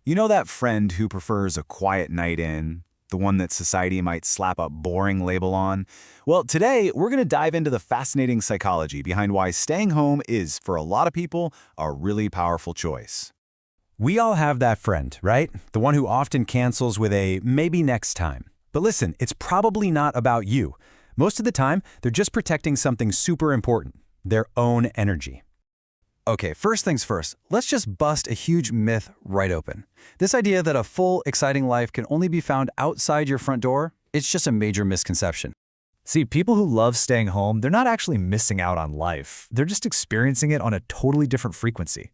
You know that friend who prefers a quiet night in? The one that society might slap a boring label on? Well, today we're going to dive into the fascinating psychology behind why staying home is, for a lot of people, a really powerful choice. We all have that friend, right? The one who often cancels with a maybe next time. But listen, it's probably not about you. Most of the time, they're just protecting something super important, their own energy. Okay, first things first, let's just bust a huge myth right open. This idea that a full, exciting life can only be found outside your front door, it's just a major misconception. See, people who love staying home, they're not actually missing out on life. They're just experiencing it on a totally different frequency.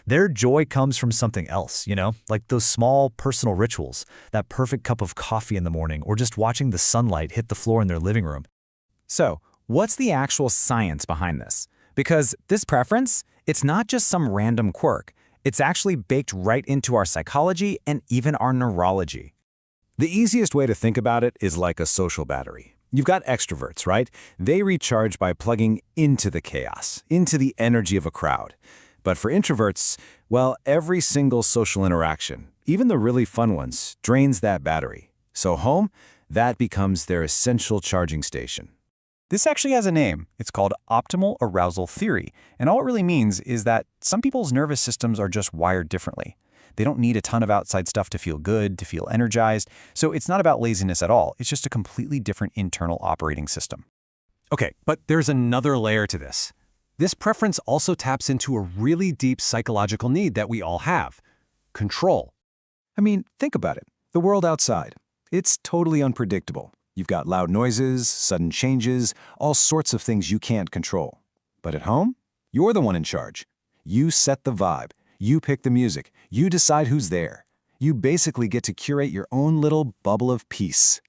Their joy comes from something else, like those small personal rituals, that perfect cup of coffee in the morning, or just watching the sunlight hit the floor in their living room. So, what's the actual science behind this? Because this preference, it's not just some random quirk. It's actually baked right into our psychology and even our neurology. The easiest way to think about it is like a social battery. You've got extroverts, right? They recharge by plugging into the chaos, into the energy of a crowd. But for introverts, well, every single social interaction, even the really fun ones, drains that battery. So home, that becomes their essential charging station. This actually has a name. It's called optimal arousal theory. And all it really means is that some people's nervous systems are just wired differently. They don't need a ton of outside stuff to feel good, to feel energized. So it's not about laziness at all. It's just a completely different internal operating system. Okay, but there's another layer to this. This preference also taps into a really deep psychological need that we all have: control. I mean, think about it. The world outside. It's totally unpredictable. You've got loud noises, sudden changes, all sorts of things you can't control. But at home, you're the one in charge. You set the vibe. You pick the music. You decide who's there. You basically get to curate your own little bubble of peace.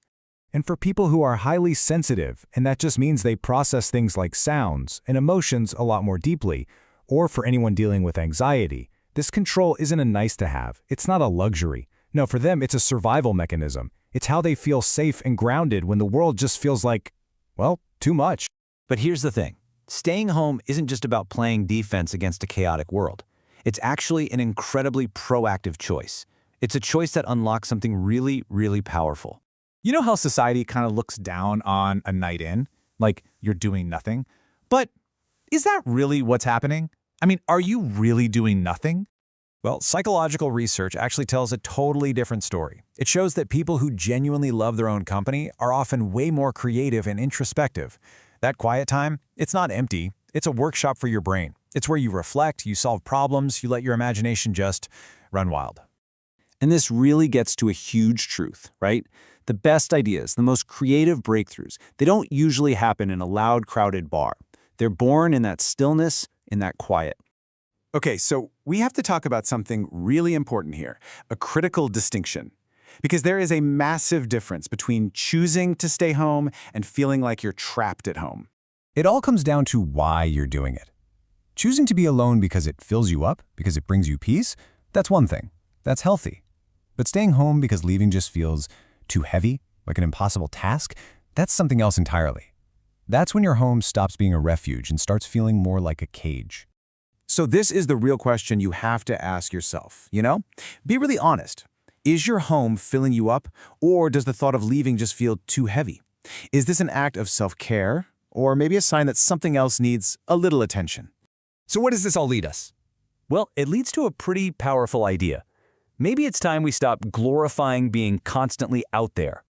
And for people who are highly sensitive, and that just means they process things like sounds and emotions a lot more deeply, or for anyone dealing with anxiety, this control isn't a nice to have. It's not a luxury. No, for them, it's a survival mechanism. It's how they feel safe and grounded when the world just feels like, well, too much. But here's the thing. Staying home isn't just about playing defense against a chaotic world. It's actually an incredibly proactive choice. It's a choice that unlocks something really, really powerful. You know how society kind of looks down on a night in? Like you're doing nothing? But is that really what's happening? I mean, are you really doing nothing? Well, psychological research actually tells a totally different story. It shows that people who genuinely love their own company are often way more creative and introspective. That quiet time, it's not empty. It's a workshop for your brain. It's where you reflect, you solve problems, you let your imagination just run wild. And this really gets to a huge truth, right? The best ideas, the most creative breakthroughs, they don't usually happen in a loud, crowded bar. They're born in that stillness, in that quiet. Okay, so we have to talk about something really important here, a critical distinction. Because there is a massive difference between choosing to stay home and feeling like you're trapped at home. It all comes down to why you're doing it. Choosing to be alone because it fills you up, because it brings you peace, that's one thing. That's healthy. But staying home because leaving just feels too heavy, like an impossible task, that's something else entirely. That's when your home stops being a refuge and starts feeling more like a cage. So this is the real question you have to ask yourself, Be really honest. Is your home filling you up, or does the thought of leaving just feel too heavy? Is this an act of self-care, or maybe a sign that something else needs a little attention? So where does this all lead us? Well, it leads to a pretty powerful idea. Maybe it's time we stop glorifying being constantly out there.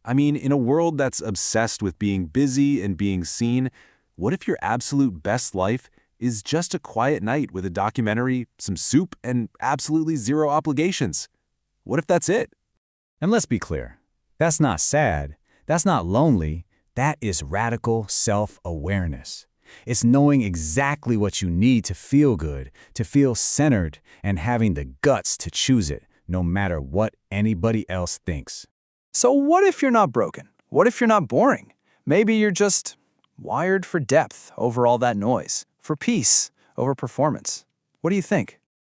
I mean, in a world that's obsessed with being busy and being seen, what if your absolute best life is just a quiet night with a documentary, some soup, and absolutely zero obligations? What if that's it? And let's be clear, that's not sad, that's not lonely, that is radical self-awareness. It's knowing exactly what you need to feel good, to feel centered, and having the guts to choose it, no matter what anybody else thinks. So what if you're not broken? What if you're not boring? Maybe you're just wired for depth over all that noise, for peace over performance. What do you think?